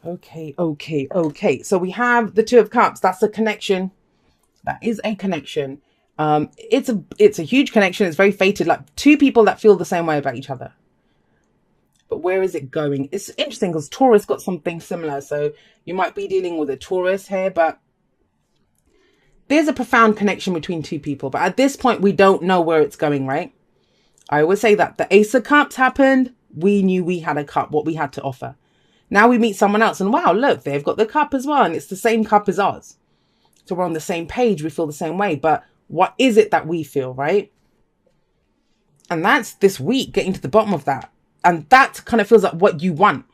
Okay. So we have the Two of Cups. That's a connection. That is a connection. It's a huge connection. It's very fated. Like two people that feel the same way about each other. But where is it going? It's interesting because Taurus got something similar. So you might be dealing with a Taurus here, but there's a profound connection between two people. But at this point, we don't know where it's going, right? I always say that the Ace of Cups happened. We knew we had a cup, what we had to offer. Now we meet someone else and wow, look, they've got the cup as well. And it's the same cup as ours. So we're on the same page. We feel the same way. But what is it that we feel, right? And that's this week, getting to the bottom of that. And that kind of feels like what you want.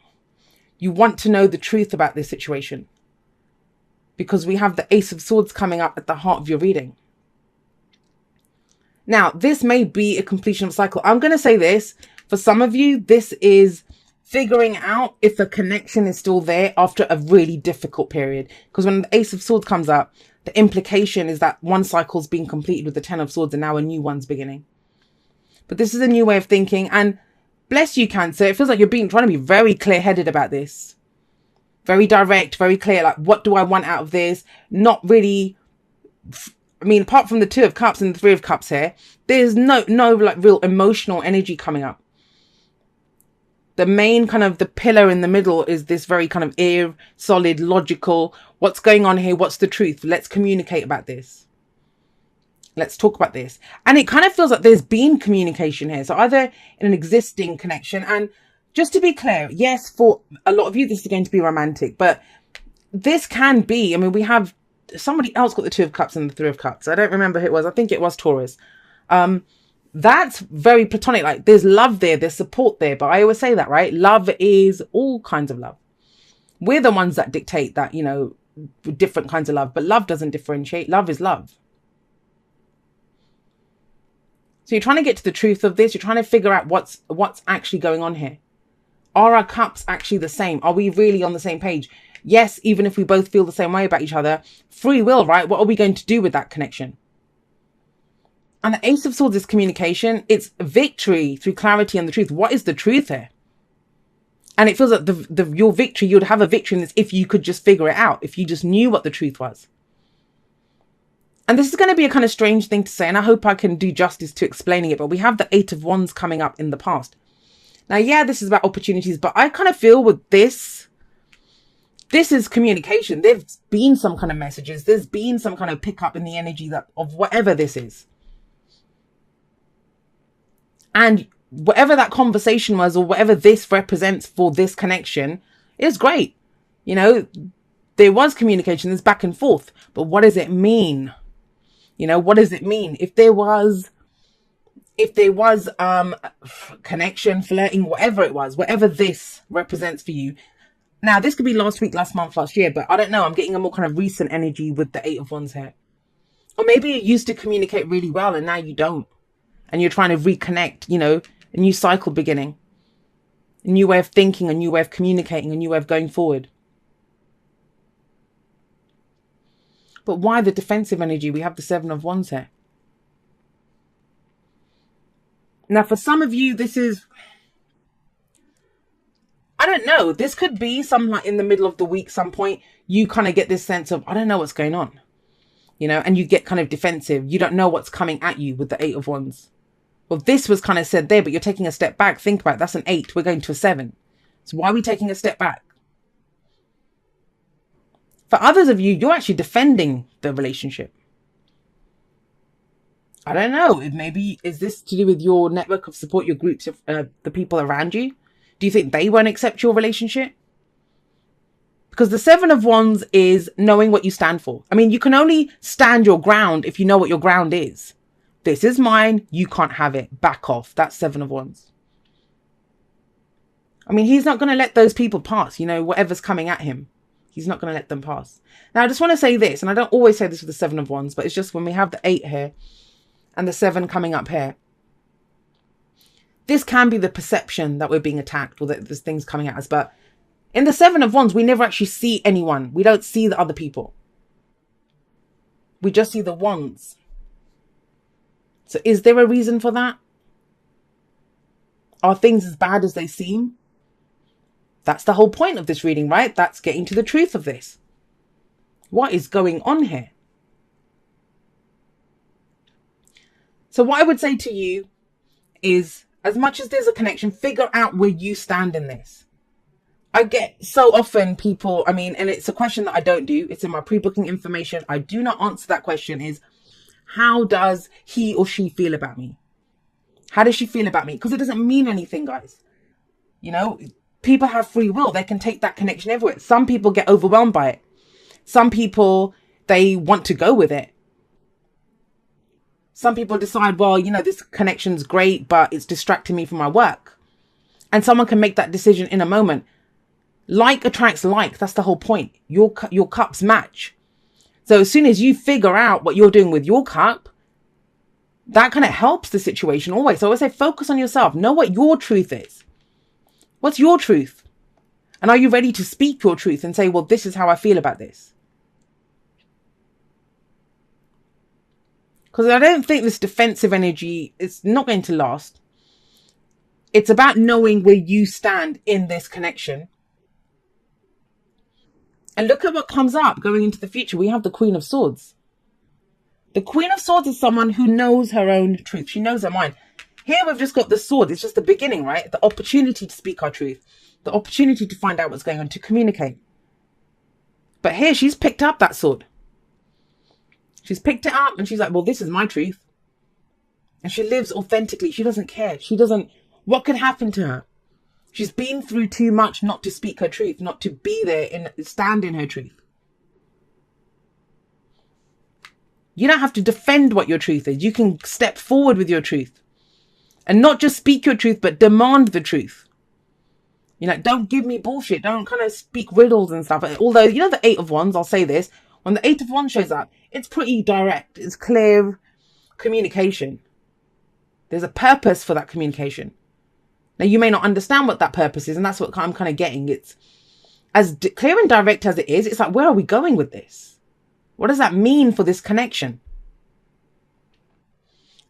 You want to know the truth about this situation. Because we have the Ace of Swords coming up at the heart of your reading. Now, this may be a completion of a cycle. I'm going to say this. For some of you, this is figuring out if a connection is still there after a really difficult period. Because when the Ace of Swords comes up, the implication is that one cycle's been completed with the Ten of Swords and now a new one's beginning. But this is a new way of thinking. And bless you, Cancer. It feels like you're trying to be very clear-headed about this. Very direct, very clear. Like, what do I want out of this? Not really... I mean, apart from the Two of Cups and the Three of Cups here, there's no like real emotional energy coming up. The main kind of the pillar in the middle is this very kind of solid, logical. What's going on here? What's the truth? Let's communicate about this. Let's talk about this. And it kind of feels like there's been communication here. So either in an existing connection, and just to be clear, yes, for a lot of you, this is going to be romantic, but this can be, I mean, we have somebody else got the Two of Cups and the Three of Cups. I don't remember who it was. I think it was Taurus. That's very platonic. Like there's love there, there's support there. But I always say that, right? Love is all kinds of love. We're the ones that dictate that, you know, different kinds of love. But love doesn't differentiate. Love is love. So you're trying to get to the truth of this. You're trying to figure out what's actually going on here. Are our cups actually the same? Are we really on the same page? Yes, even if we both feel the same way about each other, free will, right? What are we going to do with that connection? And the Ace of Swords is communication. It's victory through clarity and the truth. What is the truth here? And it feels like your victory, you'd have a victory in this if you could just figure it out, if you just knew what the truth was. And this is going to be a kind of strange thing to say, and I hope I can do justice to explaining it, but we have the Eight of Wands coming up in the past. Now, yeah, this is about opportunities, but I kind of feel with this is communication. There's been some kind of messages. There's been some kind of pickup in the energy of whatever this is. And whatever that conversation was or whatever this represents for this connection is great. You know, there was communication, there's back and forth. But what does it mean? You know, what does it mean? If there was connection, flirting, whatever it was, whatever this represents for you. Now, this could be last week, last month, last year, but I don't know. I'm getting a more kind of recent energy with the Eight of Wands here. Or maybe you used to communicate really well and now you don't. And you're trying to reconnect, you know, a new cycle beginning. A new way of thinking, a new way of communicating, a new way of going forward. But why the defensive energy? We have the Seven of Wands here. Now, for some of you, this is... I don't know. This could be some like in the middle of the week, some point, you kind of get this sense of, I don't know what's going on. You know, and you get kind of defensive. You don't know what's coming at you with the Eight of Wands. Well, this was kind of said there, but you're taking a step back. Think about it. That's an 8. We're going to a 7. So why are we taking a step back? For others of you, you're actually defending the relationship. I don't know. Is this to do with your network of support, your groups of the people around you? Do you think they won't accept your relationship? Because the Seven of Wands is knowing what you stand for. I mean, you can only stand your ground if you know what your ground is. This is mine. You can't have it. Back off. That's Seven of Wands. I mean, he's not going to let those people pass, you know, whatever's coming at him. He's not going to let them pass. Now, I just want to say this, and I don't always say this with the Seven of Wands, but it's just when we have the 8 here and the 7 coming up here. This can be the perception that we're being attacked or that there's things coming at us. But in the Seven of Wands, we never actually see anyone. We don't see the other people. We just see the wands. So is there a reason for that? Are things as bad as they seem? That's the whole point of this reading, right? That's getting to the truth of this. What is going on here? So what I would say to you is, as much as there's a connection, figure out where you stand in this. I get so often people, and it's a question that I don't do. It's in my pre-booking information. I do not answer that question is, how does he or she feel about me? How does she feel about me? Because it doesn't mean anything, guys. People have free will. They can take that connection everywhere. Some people get overwhelmed by it. Some people, they want to go with it. Some people decide, well, this connection's great, but it's distracting me from my work. And someone can make that decision in a moment. Like attracts like. That's the whole point. Your cups match. So as soon as you figure out what you're doing with your cup, that kind of helps the situation always. So I always say, focus on yourself. Know what your truth is. What's your truth? And are you ready to speak your truth and say, well, this is how I feel about this? Because I don't think this defensive energy is not going to last. It's about knowing where you stand in this connection. And look at what comes up going into the future. We have the Queen of Swords. The Queen of Swords is someone who knows her own truth. She knows her mind. Here we've just got the sword. It's just the beginning, right? The opportunity to speak our truth. The opportunity to find out what's going on, to communicate. But here she's picked up that sword. She's picked it up and she's like, well, this is my truth. And she lives authentically. She doesn't care. What could happen to her? She's been through too much not to speak her truth, not to be there and stand in her truth. You don't have to defend what your truth is. You can step forward with your truth and not just speak your truth, but demand the truth. Don't give me bullshit. Don't kind of speak riddles and stuff. Although, the Eight of Wands, I'll say this. When the Eight of Wands shows up, it's pretty direct. It's clear communication. There's a purpose for that communication. Now, you may not understand what that purpose is, and that's what I'm kind of getting. It's as clear and direct as it is. It's like, where are we going with this? What does that mean for this connection?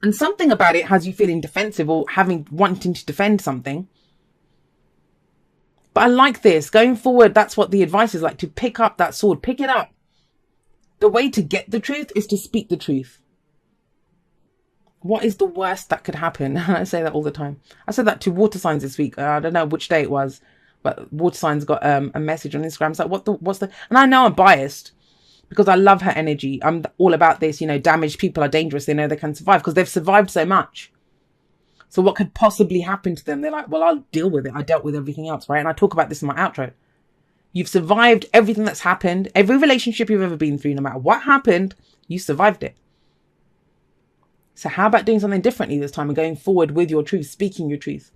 And something about it has you feeling defensive or wanting to defend something. But I like this. Going forward, that's what the advice is like, to pick up that sword. Pick it up. The way to get the truth is to speak the truth. What is the worst that could happen? I say that all the time. I said that to water signs this week. I don't know which day it was, but water signs got a message on Instagram. It's like, what's the, and I know I'm biased because I love her energy. I'm all about this, damaged people are dangerous. They know they can survive because they've survived so much. So what could possibly happen to them? They're like, well, I'll deal with it. I dealt with everything else, right? And I talk about this in my outro. You've survived everything that's happened. Every relationship you've ever been through, no matter what happened, you survived it. So how about doing something differently this time and going forward with your truth, speaking your truth?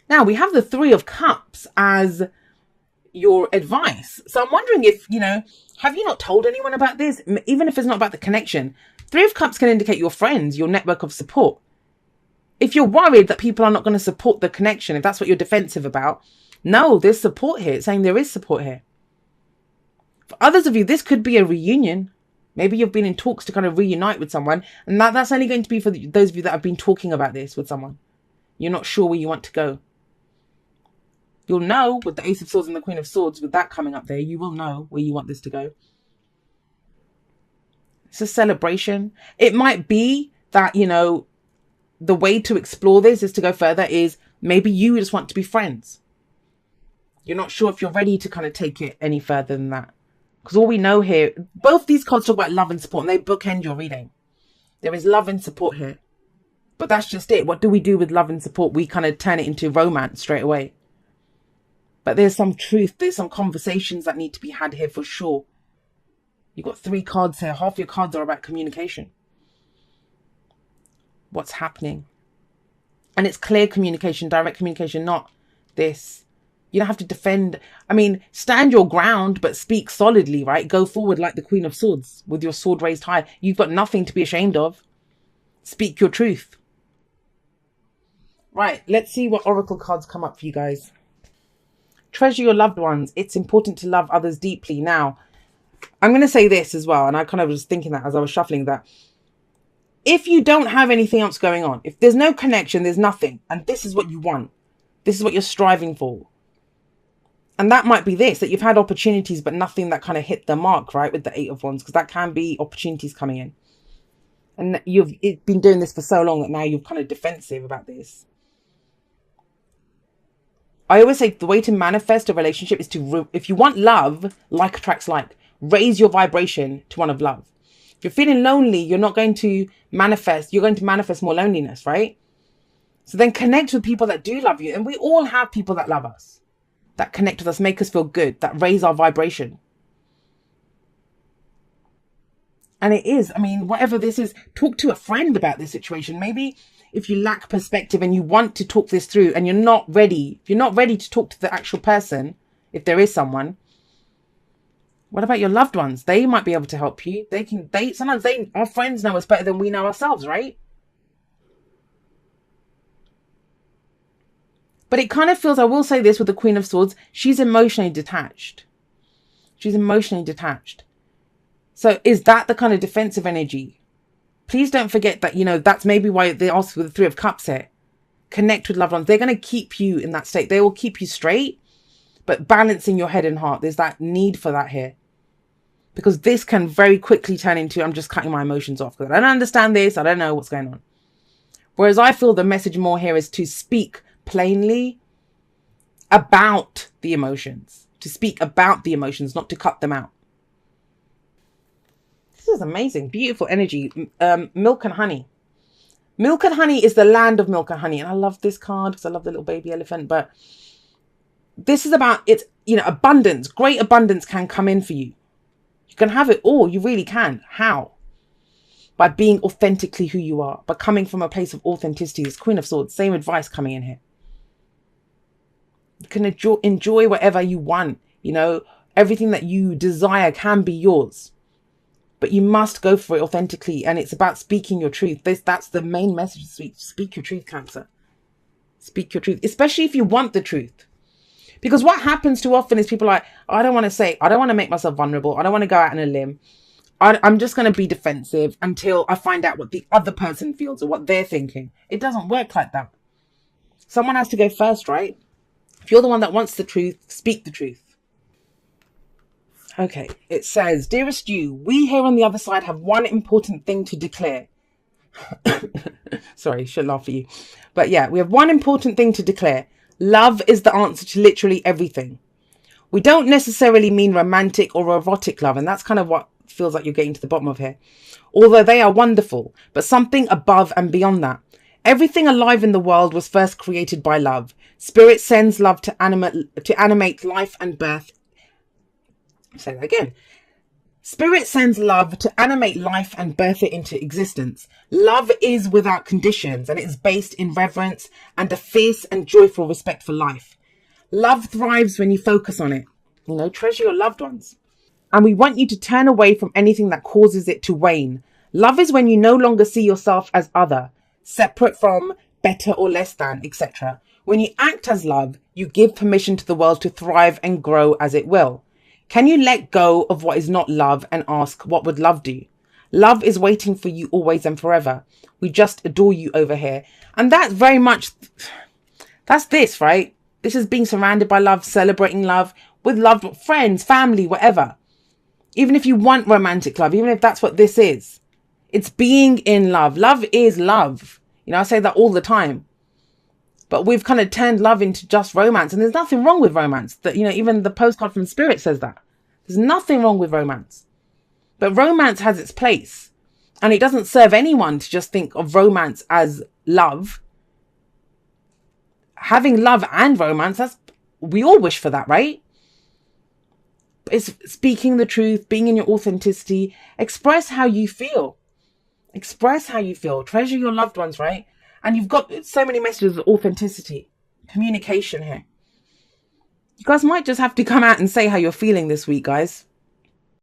Now we have the Three of Cups as your advice. So I'm wondering if, have you not told anyone about this? Even if it's not about the connection, Three of Cups can indicate your friends, your network of support. If you're worried that people are not going to support the connection, if that's what you're defensive about, no, there's support here. It's saying there is support here. For others of you, this could be a reunion. Maybe you've been in talks to kind of reunite with someone. And that's only going to be for those of you that have been talking about this with someone. You're not sure where you want to go. You'll know with the Ace of Swords and the Queen of Swords, with that coming up there, you will know where you want this to go. It's a celebration. It might be that, the way to explore this is to go further is maybe you just want to be friends. You're not sure if you're ready to kind of take it any further than that. Because all we know here, both these cards talk about love and support, and they bookend your reading. There is love and support here. But that's just it. What do we do with love and support? We kind of turn it into romance straight away. But there's some truth. There's some conversations that need to be had here for sure. You've got 3 cards here. Half your cards are about communication. What's happening? And it's clear communication, direct communication, not this. You don't have to defend. Stand your ground, but speak solidly, right? Go forward like the Queen of Swords with your sword raised high. You've got nothing to be ashamed of. Speak your truth. Right, let's see what oracle cards come up for you guys. Treasure your loved ones. It's important to love others deeply. Now, I'm going to say this as well, and I kind of was thinking that as I was shuffling that. If you don't have anything else going on, if there's no connection, there's nothing, and this is what you want, This is what you're striving for. And that might be this, that you've had opportunities, but nothing that kind of hit the mark, right? With the Eight of Wands, because that can be opportunities coming in. And you've been doing this for so long that now you're kind of defensive about this. I always say the way to manifest a relationship is to, if you want love, like attracts like, raise your vibration to one of love. If you're feeling lonely, you're not going to manifest, you're going to manifest more loneliness, right? So then connect with people that do love you. And we all have people that love us, that connect with us, make us feel good, that raise our vibration. And it is, I mean, whatever this is, talk to a friend about this situation. Maybe if you lack perspective and you want to talk this through and you're not ready, if you're not ready to talk to the actual person, if there is someone, what about your loved ones? They might be able to help you. Sometimes our friends know us better than we know ourselves, right? But it kind of feels, I will say this with the Queen of Swords, she's emotionally detached. She's emotionally detached. So is that the kind of defensive energy? Please don't forget that, that's maybe why they ask for the Three of Cups here. Connect with loved ones. They're going to keep you in that state. They will keep you straight, but balancing your head and heart. There's that need for that here. Because this can very quickly turn into, I'm just cutting my emotions off because I don't understand this. I don't know what's going on. Whereas I feel the message more here is to speak plainly about the emotions. To speak about the emotions, not to cut them out. This is amazing. Beautiful energy. Milk and honey. Milk and honey is the land of milk and honey. And I love this card because I love the little baby elephant. But this is about, it's, abundance. Great abundance can come in for you. You can have it all. You really can. How? By being authentically who you are. By coming from a place of authenticity. This Queen of Swords. Same advice coming in here. You can enjoy whatever you want. Everything that you desire can be yours. But you must go for it authentically. And it's about speaking your truth. That's the main message. Speak your truth, Cancer. Speak your truth. Especially if you want the truth. Because what happens too often is people are like, I don't want to make myself vulnerable. I don't want to go out on a limb. I'm just going to be defensive until I find out what the other person feels or what they're thinking. It doesn't work like that. Someone has to go first, right? If you're the one that wants the truth, speak the truth. Okay, it says, dearest you, we here on the other side have one important thing to declare. Sorry, should laugh at you. But yeah, we have one important thing to declare. Love is the answer to literally everything. We don't necessarily mean romantic or erotic love, and that's kind of what feels like you're getting to the bottom of here. Although they are wonderful, but something above and beyond that. Everything alive in the world was first created by love. Spirit sends love to animate life and birth. Say that again. Spirit sends love to animate life and birth it into existence. Love is without conditions, and it is based in reverence and a fierce and joyful respect for life. Love thrives when you focus on it. Treasure your loved ones. And we want you to turn away from anything that causes it to wane. Love is when you no longer see yourself as other, separate from, better or less than, etc. When you act as love, you give permission to the world to thrive and grow as it will. Can you let go of what is not love and ask, what would love do? Love is waiting for you always and forever. We just adore you over here. And that's very much, that's this, right? This is being surrounded by love, celebrating love with loved friends, family, whatever. Even if you want romantic love, even if that's what this is, it's being in love. Love is love. I say that all the time. But we've kind of turned love into just romance. And there's nothing wrong with romance. That, even the postcard from Spirit says that. There's nothing wrong with romance. But romance has its place. And it doesn't serve anyone to just think of romance as love. Having love and romance, we all wish for that, right? But it's speaking the truth, being in your authenticity. Express how you feel. Express how you feel. Treasure your loved ones, right? And you've got so many messages of authenticity, communication here. You guys might just have to come out and say how you're feeling this week, guys.